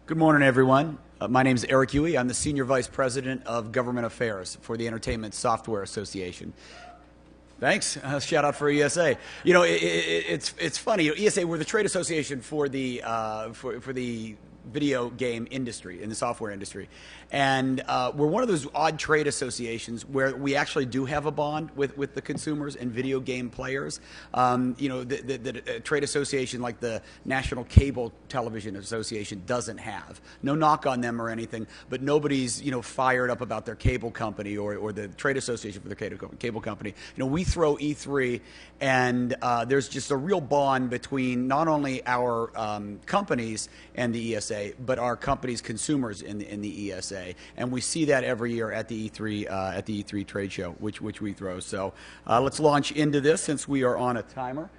Good morning, everyone. My name is Erik Huey. I'm the Senior Vice President of Government Affairs for the Entertainment Software Association. Thanks. Shout out for ESA. You know, it's funny. ESA, we're the trade association for the video game industry, in the software industry. And we're one of those odd trade associations where we actually do have a bond with the consumers and video game players. You know, the trade association like the National Cable Television Association doesn't have. No knock on them or anything, but nobody's, you know, fired up about their cable company or the trade association for their cable company. You know, we throw E3 and there's just a real bond between not only our companies and the ESA, but our company's consumers in the ESA, and we see that every year at the E3 trade show, which we throw. So let's launch into this since we are on a timer.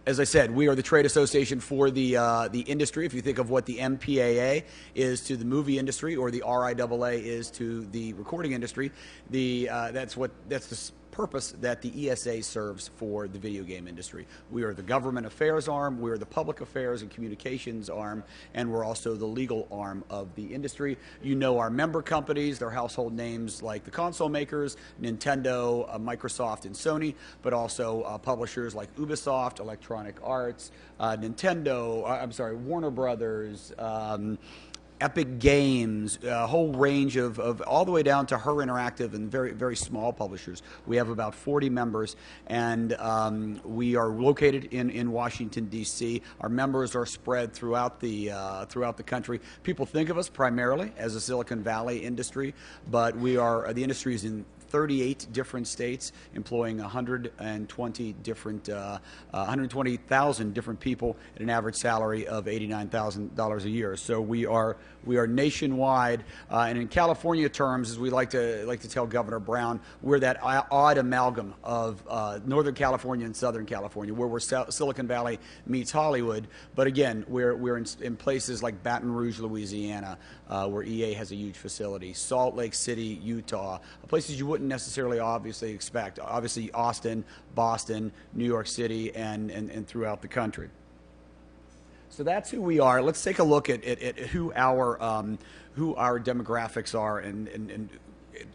As I said, we are the trade association for the industry. If you think of what the MPAA is to the movie industry, or the RIAA is to the recording industry, that's the purpose that the ESA serves for the video game industry. We are the government affairs arm, we are the public affairs and communications arm, and we're also the legal arm of the industry. You know our member companies, they're household names like the console makers, Nintendo, Microsoft, and Sony, but also publishers like Ubisoft, Electronic Arts, Warner Brothers, Epic Games, a whole range of all the way down to Her Interactive and very, very small publishers. We have about 40 members, and we are located in Washington, D.C. Our members are spread throughout the country. People think of us primarily as a Silicon Valley industry, but the industry is in 38 different states, employing 120,000 different people at an average salary of $89,000 a year. So we are nationwide, and in California terms, as we like to tell Governor Brown, we're that odd amalgam of Northern California and Southern California, where Silicon Valley meets Hollywood. But again, we're in places like Baton Rouge, Louisiana, where EA has a huge facility, Salt Lake City, Utah, places you wouldn't necessarily obviously expect. Obviously Austin, Boston, New York City, and throughout the country. So that's who we are. Let's take a look at who our demographics are and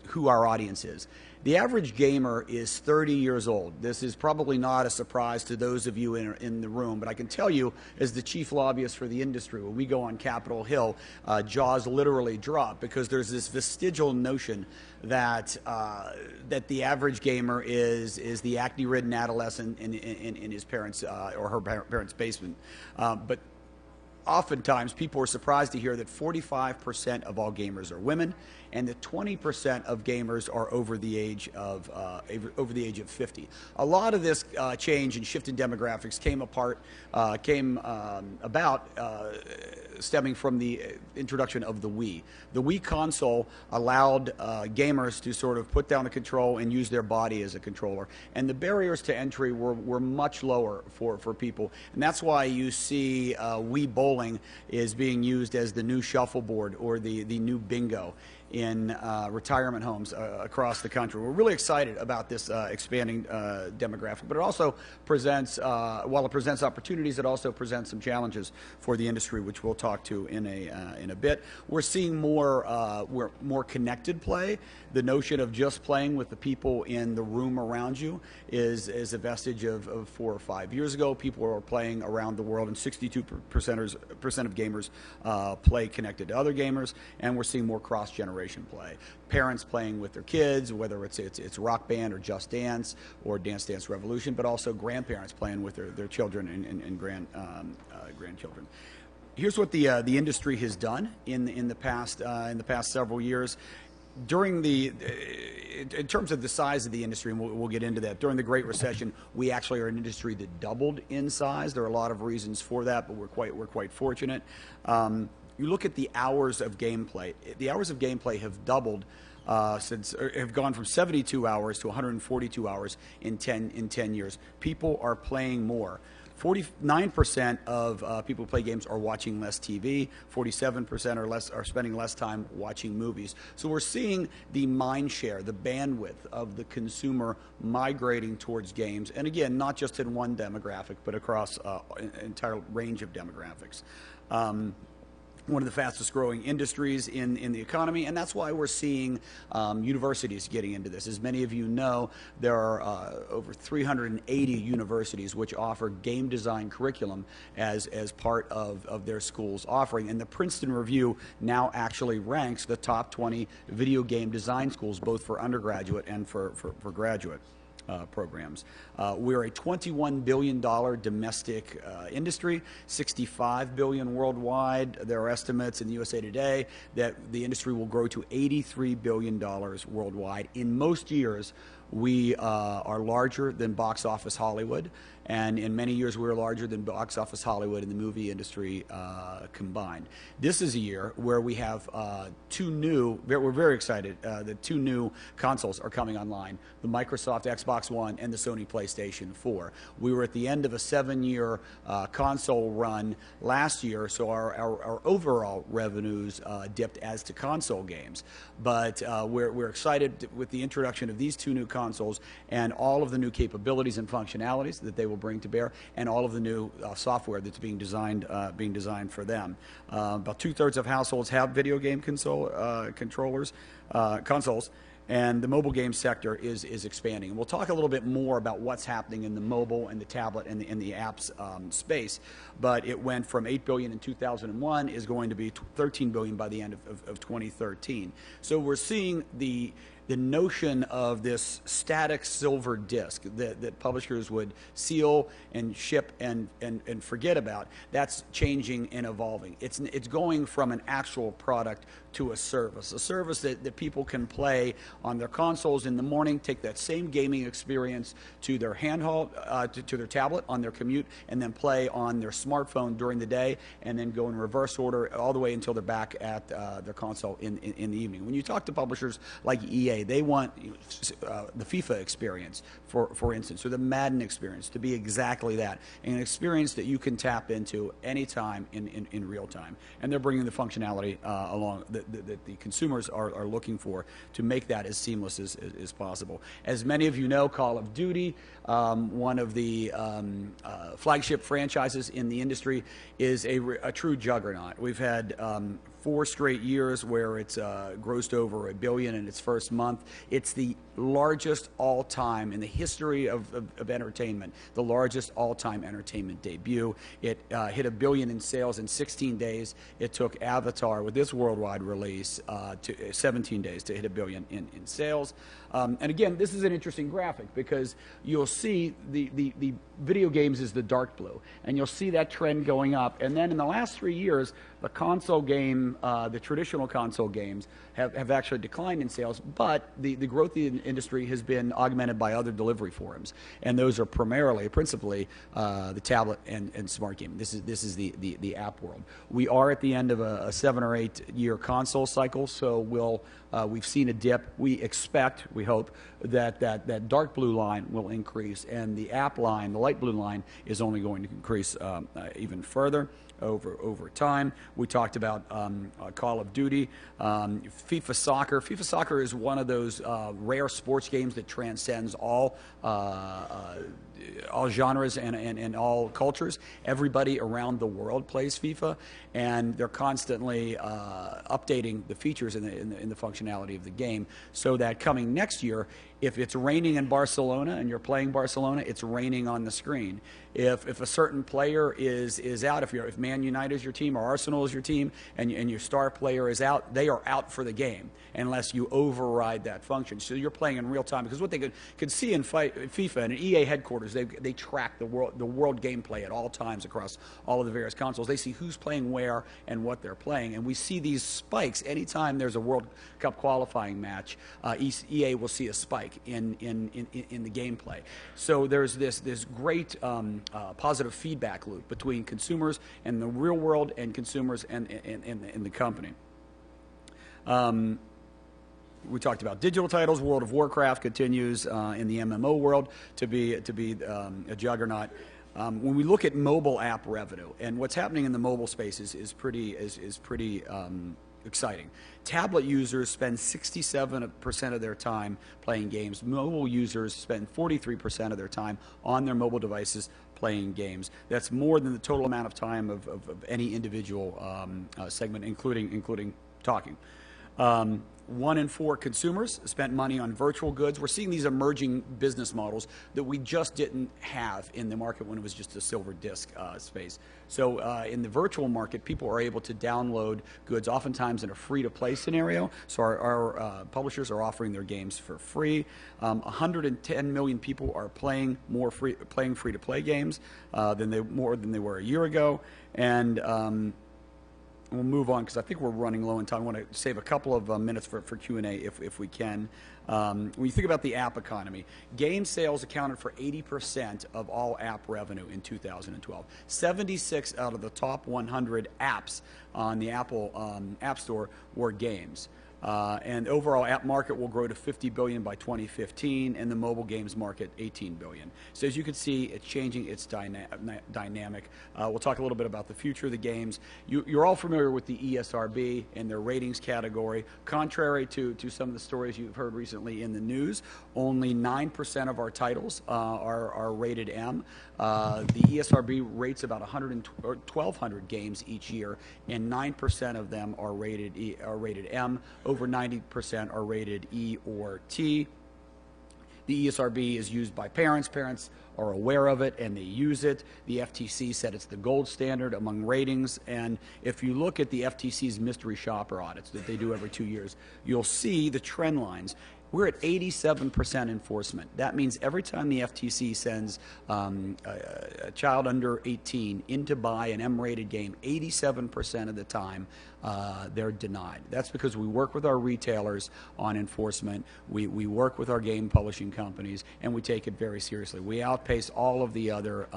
who our audience is. The average gamer is 30 years old. This is probably not a surprise to those of you in the room, but I can tell you, as the chief lobbyist for the industry, when we go on Capitol Hill, jaws literally drop, because there's this vestigial notion that the average gamer is the acne-ridden adolescent in his parents' or her parents' basement. But oftentimes, people are surprised to hear that 45% of all gamers are women, and that 20% of gamers are over the age of 50. A lot of this change and shift in demographics came about stemming from the introduction of the Wii. The Wii console allowed gamers to sort of put down the control and use their body as a controller, and the barriers to entry were much lower for people, and that's why you see Wii Bowling is being used as the new shuffleboard or the new bingo in retirement homes across the country. We're really excited about this expanding demographic, but it also presents, while it presents opportunities, it also presents some challenges for the industry, which we'll talk to in a bit. We're seeing more connected play. The notion of just playing with the people in the room around you is a vestige of 4 or 5 years ago. People are playing around the world, and 62% of gamers play connected to other gamers, and we're seeing more cross-generation play. Parents playing with their kids, whether it's Rock Band or Just Dance or Dance Dance Revolution, but also grandparents playing with their children and grandchildren. Here's what the industry has done in the past several years. In terms of the size of the industry, and we'll get into that, during the Great Recession, we actually are an industry that doubled in size. There are a lot of reasons for that, but we're quite fortunate. You look at the hours of gameplay. The hours of gameplay have doubled have gone from 72 hours to 142 hours in 10 years. People are playing more. 49% of people who play games are watching less TV. 47% or less are spending less time watching movies. So we're seeing the mind share, the bandwidth of the consumer migrating towards games. And again, not just in one demographic, but across an entire range of demographics. One of the fastest growing industries in the economy, and that's why we're seeing universities getting into this. As many of you know, there are over 380 universities which offer game design curriculum as part of their school's offering, and the Princeton Review now actually ranks the top 20 video game design schools, both for undergraduate and for graduate programs. We're a $21 billion domestic industry, $65 billion worldwide. There are estimates in the USA Today that the industry will grow to $83 billion worldwide. In most years, we are larger than box office Hollywood, and in many years we were larger than box office Hollywood and the movie industry combined. This is a year where we have we're very excited that two new consoles are coming online, the Microsoft Xbox One and the Sony PlayStation 4. We were at the end of a 7-year console run last year, so our overall revenues dipped as to console games. But we're excited with the introduction of these two new consoles and all of the new capabilities and functionalities that they will bring to bear, and all of the new software that's being designed for them. About 2/3 of households have video game consoles, and the mobile game sector is expanding. And we'll talk a little bit more about what's happening in the mobile and the tablet and the apps space. But it went from $8 billion in 2001, is going to be $13 billion by the end of 2013. So we're seeing the notion of this static silver disc that publishers would seal and ship and forget about, that's changing and evolving. It's going from an actual product to a service that people can play on their consoles in the morning, take that same gaming experience to their handheld, to their tablet on their commute, and then play on their smartphone during the day, and then go in reverse order all the way until they're back at their console in the evening. When you talk to publishers like EA, they want the FIFA experience, for instance, or the Madden experience to be exactly that, an experience that you can tap into anytime in real time. And they're bringing the functionality along that the consumers are looking for to make that as seamless as possible. As many of you know, Call of Duty, one of the flagship franchises in the industry, is a true juggernaut. We've had 4 straight years where it's grossed over $1 billion in its first month. It's the largest all-time in the history of entertainment, the largest all-time entertainment debut. It hit $1 billion in sales in 16 days. It took Avatar, with this worldwide release, to 17 days to hit $1 billion in sales. And again, this is an interesting graphic because you'll see the video games is the dark blue, and you'll see that trend going up. And then in the last 3 years, the console game, the traditional console games have actually declined in sales, but the growth of the industry has been augmented by other delivery forms, and those are principally the tablet and smart gaming. This is the app world. We are at the end of a 7 or 8 year console cycle, so we've seen a dip. We hope that dark blue line will increase, and the app line, the light blue line, is only going to increase even further over time. We talked about Call of Duty, FIFA Soccer. FIFA Soccer is one of those rare sports games that transcends all genres and all cultures. Everybody around the world plays FIFA, and they're constantly updating the features in the functionality of the game, so that coming next year, if it's raining in Barcelona and you're playing Barcelona, it's raining on the screen. If a certain player is out, if Man United is your team or Arsenal is your team, and your star player is out, they are out for the game unless you override that function. So you're playing in real time, because what they could see in FIFA and EA headquarters, they track the world gameplay at all times across all of the various consoles. They see who's playing where and what they're playing, and we see these spikes anytime there's a World Cup qualifying match. EA will see a spike in the gameplay. So there's this great positive feedback loop between consumers and the real world, and consumers and the company. We talked about digital titles. World of Warcraft continues in the MMO world to be a juggernaut. When we look at mobile app revenue, and what's happening in the mobile space is pretty exciting. Tablet users spend 67% of their time playing games. Mobile users spend 43% of their time on their mobile devices playing games. That's more than the total amount of time of any individual segment, including talking. 1 in 4 consumers spent money on virtual goods. We're seeing these emerging business models that we just didn't have in the market when it was just a silver disc space. So in the virtual market, people are able to download goods oftentimes in a free-to-play scenario. So our publishers are offering their games for free. 110 million people are playing free-to-play games more than they were a year ago. And we'll move on because I think we're running low on time. I want to save a couple of minutes for Q&A if we can. When you think about the app economy, game sales accounted for 80% of all app revenue in 2012. 76 out of the top 100 apps on the Apple App Store were games. And the overall app market will grow to $50 billion by 2015, and the mobile games market $18 billion. So as you can see, it's changing its dynamic. We'll talk a little bit about the future of the games. You're all familiar with the ESRB and their ratings category. Contrary to some of the stories you've heard recently in the news, only 9% of our titles are rated M. The ESRB rates about 1,200 games each year, and 9% of them are rated M. Over 90% are rated E or T. The ESRB is used by parents. Parents are aware of it and they use it. The FTC said it's the gold standard among ratings. And if you look at the FTC's mystery shopper audits that they do every 2 years, you'll see the trend lines. We're at 87% enforcement. That means every time the FTC sends a child under 18 in to buy an M-rated game, 87% of the time they're denied. That's because we work with our retailers on enforcement. We work with our game publishing companies, and we take it very seriously. We outpace all of the other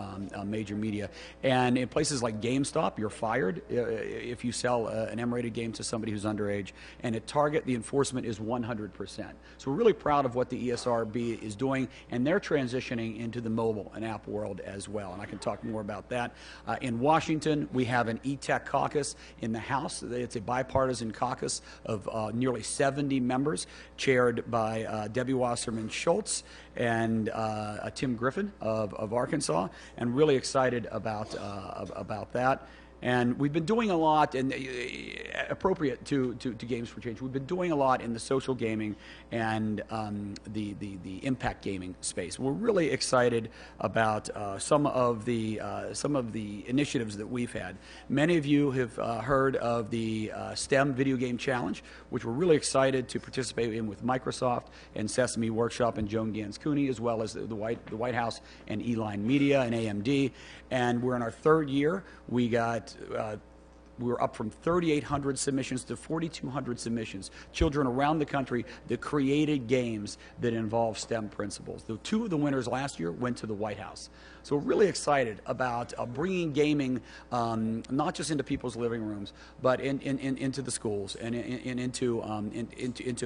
major media. And in places like GameStop, you're fired if you sell an M-rated game to somebody who's underage. And at Target, the enforcement is 100%. So we're really proud of what the ESRB is doing, and they're transitioning into the mobile and app world as well. And I can talk more about that. In Washington, we have an ESA Caucus in the House. It's a bipartisan caucus of nearly 70 members, chaired by Debbie Wasserman Schultz and Tim Griffin of Arkansas, and really excited about that. And we've been doing a lot, and appropriate to Games for Change, we've been doing a lot in the social gaming and the impact gaming space. We're really excited about some of the initiatives that we've had. Many of you have heard of the STEM Video Game Challenge, which we're really excited to participate in with Microsoft and Sesame Workshop and Joan Gans Cooney, as well as the White House and Eline Media and AMD. And we're in our 3rd year. We're up from 3,800 submissions to 4,200 submissions. Children around the country that created games that involve STEM principles. The 2 of the winners last year went to the White House. So we're really excited about bringing gaming not just into people's living rooms, but into the schools and into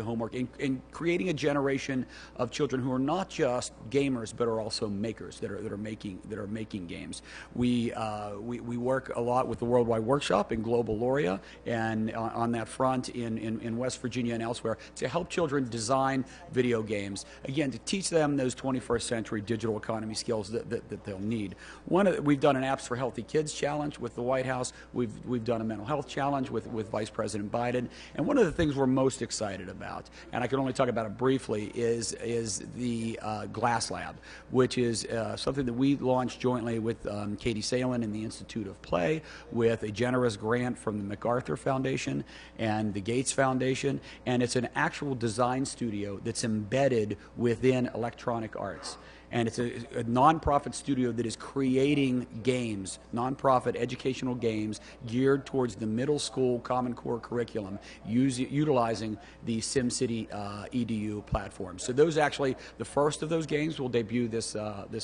homework, and creating a generation of children who are not just gamers but are also makers that are making games. We work a lot with the Worldwide Workshop and Global Laurea, and on that front in West Virginia and elsewhere, to help children design video games, again, to teach them those 21st century digital economy skills that they'll need. We've done an Apps for Healthy Kids challenge with the White House. We've done a mental health challenge with Vice President Biden. And one of the things we're most excited about, and I can only talk about it briefly, is the Glass Lab, which is something that we launched jointly with Katie Salen and the Institute of Play, with a generous grant from the MacArthur Foundation and the Gates Foundation. And it's an actual design studio that's embedded within Electronic Arts. And it's a nonprofit studio that is creating games, nonprofit educational games geared towards the middle school Common Core curriculum, utilizing the SimCity EDU platform. So those actually, the first of those games will debut this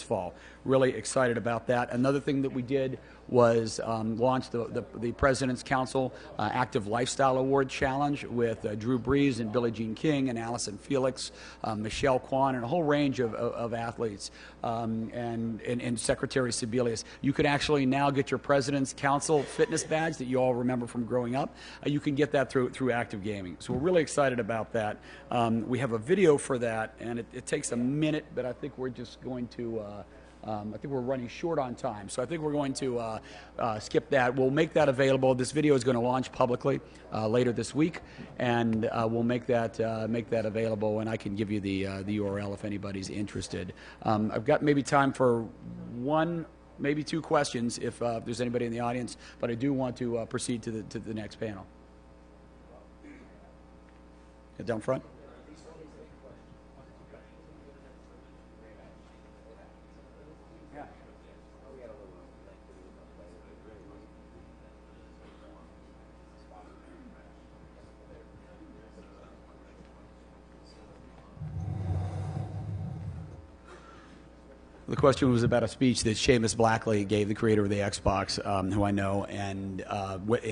fall. Really excited about that. Another thing that we did was launch the President's Council Active Lifestyle Award Challenge with Drew Brees and Billie Jean King and Allison Felix, Michelle Kwan, and a whole range of athletes States, and Secretary Sebelius. You can actually now get your President's Council fitness badge that you all remember from growing up. You can get that through Active Gaming. So we're really excited about that. We have a video for that, and it takes a minute, but I think we're just going to I think we're running short on time, so I think we're going to skip that. We'll make that available. This video is going to launch publicly later this week, and we'll make that available, and I can give you the URL if anybody's interested. I've got maybe time for one, maybe two questions if there's anybody in the audience, but I do want to proceed to the next panel. Down front. The question was about a speech that Seamus Blackley gave, the creator of the Xbox, who I know, and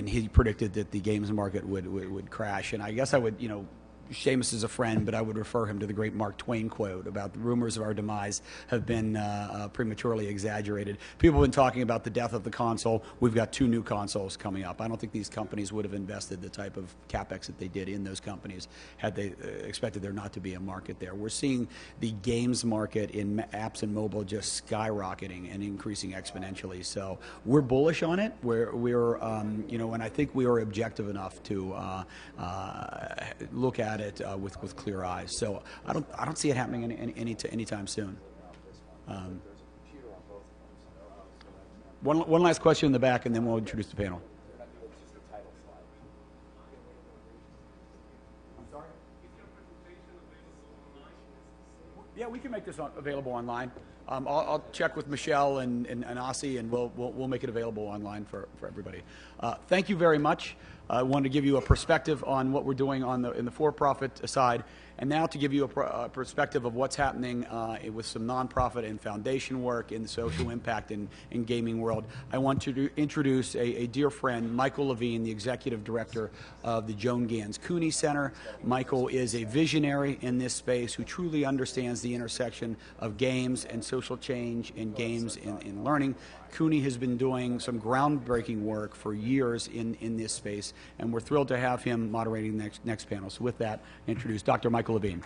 he predicted that the games market would crash. And I guess I would, Seamus is a friend, but I would refer him to the great Mark Twain quote about the rumors of our demise have been prematurely exaggerated. People have been talking about the death of the console. We've got 2 new consoles coming up. I don't think these companies would have invested the type of capex that they did in those companies had they expected there not to be a market there. We're seeing the games market in apps and mobile just skyrocketing and increasing exponentially. So we're bullish on it. We're and I think we are objective enough to look at it with clear eyes. So I don't see it happening anytime soon. One last question in the back, and then we'll introduce the panel. I'm sorry? Yeah, we can make this available online. I'll check with Michelle and Ossie, and we'll make it available online for everybody. Thank you very much. I wanted to give you a perspective on what we're doing in the for-profit side, and now to give you a perspective of what's happening with some nonprofit and foundation work in the social impact in gaming world. I want to introduce a dear friend, Michael Levine, the executive director of the Joan Gans Cooney Center. Michael is a visionary in this space who truly understands the intersection of games and social change in games in learning. Cooney has been doing some groundbreaking work for years in this space, and we're thrilled to have him moderating the next panel. So with that, I introduce Dr. Michael Levine.